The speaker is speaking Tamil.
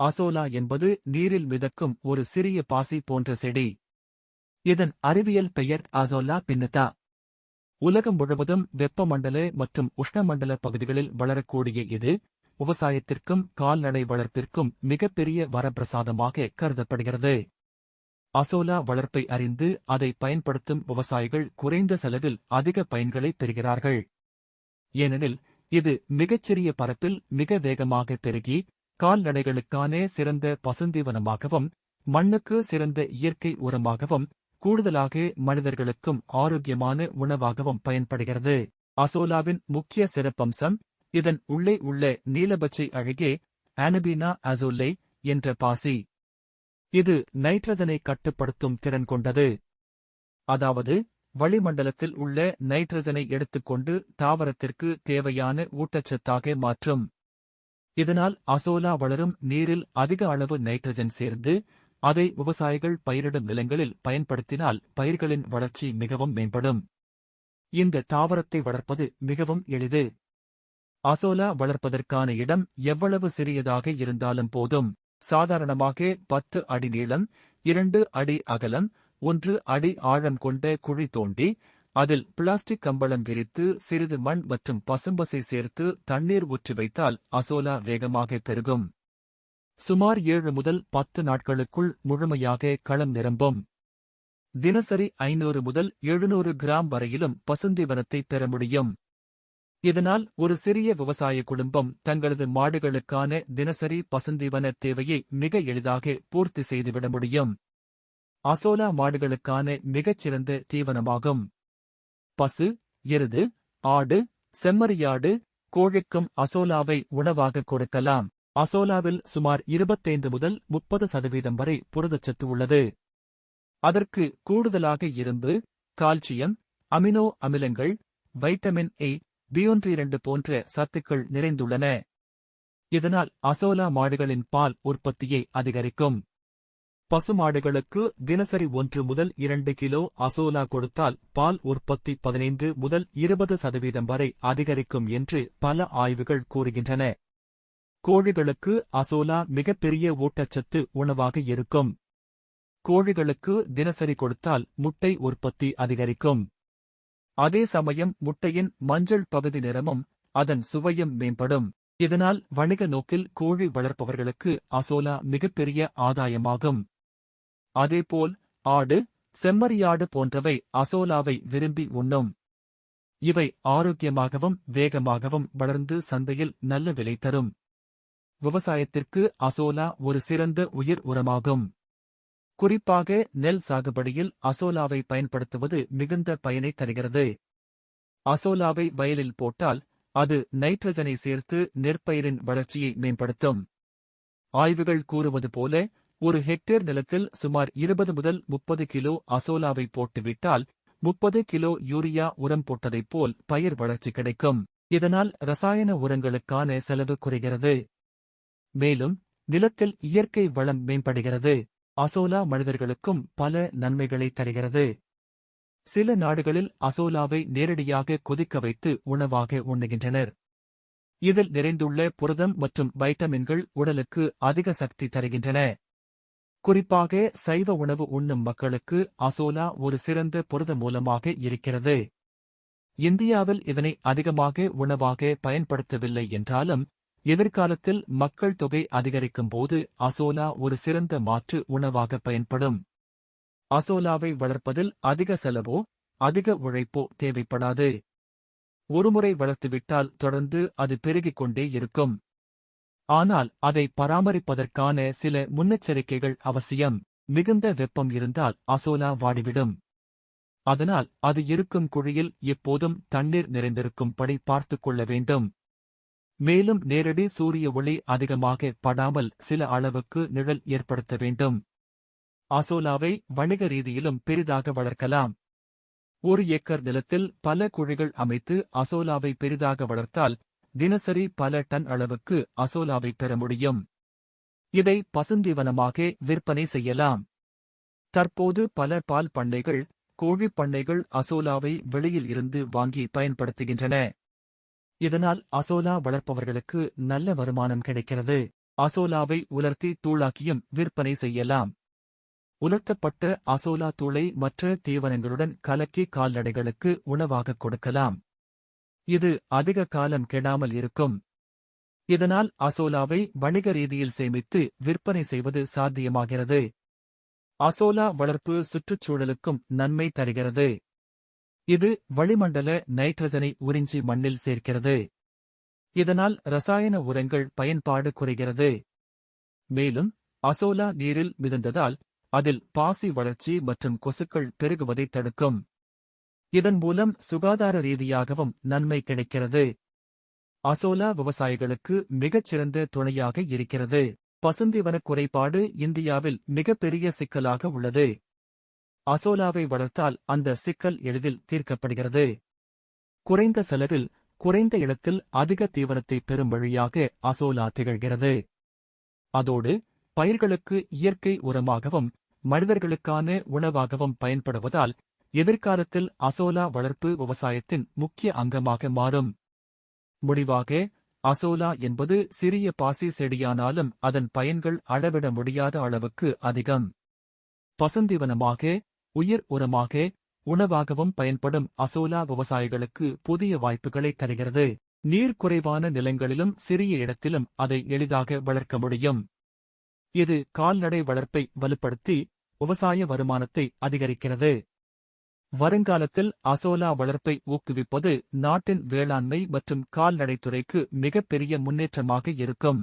அசோலா என்பது நீரில் மிதக்கும் ஒரு சிறிய பாசி போன்ற செடி. இதன் அறிவியல் பெயர் அசோலா பின்னதா. உலகம் முழுவதும் வெப்பமண்டல மற்றும் உஷ்ணமண்டல பகுதிகளில் வளரக்கூடிய இது, விவசாயத்திற்கும் கால்நடை வளர்ப்பிற்கும் மிகப்பெரிய வரப்பிரசாதமாக கருதப்படுகிறது. அசோலா வளர்ப்பை அறிந்து அதை பயன்படுத்தும் விவசாயிகள் குறைந்த செலவில் அதிக பயன்களை பெறுகிறார்கள். ஏனெனில் இது மிகச்சிறிய பரப்பில் மிக வேகமாக பெருகி, கால்நடைகளுக்கான சிறந்த பசுந்தீவனமாகவும் மண்ணுக்கு சிறந்த இயற்கை உரமாகவும் கூடுதலாக மனிதர்களுக்கும் ஆரோக்கியமான உணவாகவும் பயன்படுகிறது. அசோலாவின் முக்கிய சிறப்பம்சம் இதன் உள்ளே உள்ள நீலபச்சை அழகே ஆனபீனா அசோலே என்ற பாசி. இது நைட்ரஜனை கட்டுப்படுத்தும் திறன் கொண்டது. அதாவது வளிமண்டலத்தில் உள்ள நைட்ரஜனை எடுத்துக்கொண்டு தாவரத்திற்கு தேவையான ஊட்டச்சத்தாக மாற்றும். இதனால் அசோலா வளரும் நீரில் அதிக அளவு நைட்ரஜன் சேர்ந்து அதை விவசாயிகள் பயிரிடும் நிலங்களில் பயன்படுத்தினால் பயிர்களின் வளர்ச்சி மிகவும் மேம்படும். இந்த தாவரத்தை வளர்ப்பது மிகவும் எளிது. அசோலா வளர்ப்பதற்கான இடம் எவ்வளவு சிறியதாக இருந்தாலும் போதும். சாதாரணமாக 10 அடி நீளம், 2 அடி அகலம், 1 அடி ஆழம் கொண்ட குழி தோண்டி அதில் பிளாஸ்டிக் கம்பளம் விரித்து சிறிது மண் மற்றும் பசும்பசை சேர்த்து தண்ணீர் ஊற்றி வைத்தால் அசோலா வேகமாக பெருகும். சுமார் 7 முதல் 10 நாட்களுக்குள் முழுமையாக களம் நிரம்பும். தினசரி 500 முதல் 700 கிராம் வரையிலும் பசுந்தீவனத்தை பெற முடியும். இதனால் ஒரு சிறிய விவசாய குடும்பம் தங்களது மாடுகளுக்கான தினசரி பசுந்தீவன தேவையை மிக எளிதாக பூர்த்தி செய்துவிட முடியும். அசோலா மாடுகளுக்கான மிகச்சிறந்த தீவனமாகும். பசு, எருது, ஆடு, செம்மறியாடு, கோழிக்கும் அசோலாவை உணவாக கொடுக்கலாம். அசோலாவில் சுமார் 25 முதல் 30% வரை புரதச்சத்து உள்ளது. அதற்கு கூடுதலாக இரும்பு, கால்சியம், அமினோ அமிலங்கள், வைட்டமின் ஏ, B12 போன்ற சத்துக்கள் நிறைந்துள்ளன. இதனால் அசோலா மாடுகளின் பால் உற்பத்தியை அதிகரிக்கும். பசுமாடுகளுக்கு தினசரி 1 முதல் 2 கிலோ அசோலா கொடுத்தால் பால் உற்பத்தி 15 முதல் 20% வரை அதிகரிக்கும் என்று பல ஆய்வுகள் கூறுகின்றன. கோழிகளுக்கு அசோலா மிகப்பெரிய ஊட்டச்சத்து உணவாக இருக்கும். கோழிகளுக்கு தினசரி கொடுத்தால் முட்டை உற்பத்தி அதிகரிக்கும். அதே சமயம் முட்டையின் மஞ்சள் பகுதி நிறமும் அதன் சுவையும் மேம்படும். இதனால் வணிக நோக்கில் கோழி வளர்ப்பவர்களுக்கு அசோலா மிகப்பெரிய ஆதாயமாகும். அதேபோல் ஆடு, செம்மறியாடு போன்றவை அசோலாவை விரும்பி உண்ணும். இவை ஆரோக்கியமாகவும் வேகமாகவும் வளர்ந்து சந்தையில் நல்ல விலை தரும். விவசாயத்திற்கு அசோலா ஒரு சிறந்த உயிர் உரமாகும். குறிப்பாக நெல் சாகுபடியில் அசோலாவை பயன்படுத்துவது மிகுந்த பயனை தருகிறது. அசோலாவை வயலில் போட்டால் அது நைட்ரஜனை சேர்த்து நெற்பயிரின் வளர்ச்சியை மேம்படுத்தும். ஆய்வுகள் கூறுவது போல ஒரு ஹெக்டேர் நிலத்தில் சுமார் 20 முதல் 30 கிலோ அசோலாவை போட்டுவிட்டால் 30 கிலோ யூரியா உரம் போட்டதைப் போல் பயிர் வளர்ச்சி கிடைக்கும். இதனால் ரசாயன உரங்களுக்கான செலவு குறைகிறது. மேலும் நிலத்தில் இயற்கை வளம் மேம்படுகிறது. அசோலா மனிதர்களுக்கும் பல நன்மைகளை தருகிறது. சில நாடுகளில் அசோலாவை நேரடியாக கொதிக்க வைத்து உணவாக உண்ணுகின்றனர். இதில் நிறைந்துள்ள புரதம் மற்றும் வைட்டமின்கள் உடலுக்கு அதிக சக்தி தருகின்றன. குறிப்பாக சைவ உணவு உண்ணும் மக்களுக்கு அசோலா ஒரு சிறந்த புரத மூலமாக இருக்கிறது. இந்தியாவில் இதனை அதிகமாக உணவாக பயன்படுத்தவில்லை என்றாலும் எதிர்காலத்தில் மக்கள் தொகை அதிகரிக்கும் போது அசோலா ஒரு சிறந்த மாற்று உணவாக பயன்படும். அசோலாவை வளர்ப்பதில் அதிக செலவோ அதிக உழைப்போ தேவைப்படாது. ஒருமுறை வளர்த்துவிட்டால் தொடர்ந்து அது பெருகிக் கொண்டே இருக்கும். ஆனால் அதை பராமரிப்பதற்கான சில முன்னெச்சரிக்கைகள் அவசியம். மிகுந்த வெப்பம் இருந்தால் அசோலா வாடிவிடும். அதனால் அது இருக்கும் குழியில் எப்போதும் தண்ணீர் நிறைந்திருக்கும்படி பார்த்துக் கொள்ள வேண்டும். மேலும் நேரடி சூரிய ஒளி அதிகமாக படாமல் சில அளவுக்கு நிழல் ஏற்படுத்த வேண்டும். அசோலாவை வணிக ரீதியிலும் பெரிதாக வளர்க்கலாம். 1 ஏக்கர் நிலத்தில் பல குழிகள் அமைத்து அசோலாவை பெரிதாக வளர்த்தால் தினசரி பல டன் அளவுக்கு அசோலாவை பெற முடியும். இதை பசுந்தீவனமாக விற்பனை செய்யலாம். தற்போது பல பால் பண்ணைகள், கோழிப் பண்ணைகள் அசோலாவை வெளியில் இருந்து வாங்கி பயன்படுத்துகின்றன. இதனால் அசோலா வளர்ப்பவர்களுக்கு நல்ல வருமானம் கிடைக்கிறது. அசோலாவை உலர்த்தி தூளாக்கியும் விற்பனை செய்யலாம். உலர்த்தப்பட்ட அசோலா தூளை மற்ற தீவனங்களுடன் கலக்கி கால்நடைகளுக்கு உணவாகக் கொடுக்கலாம். இது அதிக காலம் கெடாமல் இருக்கும். இதனால் அசோலாவை வணிக ரீதியில் சேமித்து விற்பனை செய்வது சாத்தியமாகிறது. அசோலா வளர்ப்பு சுற்றுச்சூழலுக்கும் நன்மை தருகிறது. இது வளிமண்டல நைட்ரஜனை உறிஞ்சி மண்ணில் சேர்க்கிறது. இதனால் ரசாயன உரங்கள் பயன்பாடு குறைகிறது. மேலும் அசோலா நீரில் மிதந்ததால் அதில் பாசி வளர்ச்சி மற்றும் கொசுக்கள் பெருகுவதை தடுக்கும். இதன் மூலம் சுகாதார ரீதியாகவும் நன்மை கிடைக்கிறது. அசோலா விவசாயிகளுக்கு மிகச்சிறந்த துணையாக இருக்கிறது. பசுந்தீவன குறைபாடு இந்தியாவில் மிகப்பெரிய சிக்கலாக உள்ளது. அசோலாவை வளர்த்தால் அந்த சிக்கல் எளிதில் தீர்க்கப்படுகிறது. குறைந்த செலவில் குறைந்த இடத்தில் அதிக தீவனத்தை பெறும் வழியாக அசோலா திகழ்கிறது. அதோடு பயிர்களுக்கு இயற்கை உரமாகவும் மனிதர்களுக்கான உணவாகவும் பயன்படுவதால் எதிர்காலத்தில் அசோலா வளர்ப்பு விவசாயத்தின் முக்கிய அங்கமாக மாறும். முடிவாக, அசோலா என்பது சிறிய பாசி செடியானாலும் அதன் பயன்கள் அளவிட முடியாத அளவுக்கு அதிகம். பசுந்தீவனமாக, உயிர் உரமாக, உணவாகவும் பயன்படும் அசோலா விவசாயிகளுக்கு புதிய வாய்ப்புகளை தருகிறது. நீர் குறைவான நிலங்களிலும் சிறிய இடத்திலும் அதை எளிதாக வளர்க்க முடியும். இது கால்நடை வளர்ப்பை வலுப்படுத்தி விவசாய வருமானத்தை அதிகரிக்கிறது. வருங்காலத்தில் அசோலா வளர்ப்பை ஊக்குவிப்பது நாட்டின் வேளாண்மை மற்றும் கால்நடைத்துறைக்கு மிகப்பெரிய முன்னேற்றமாக இருக்கும்.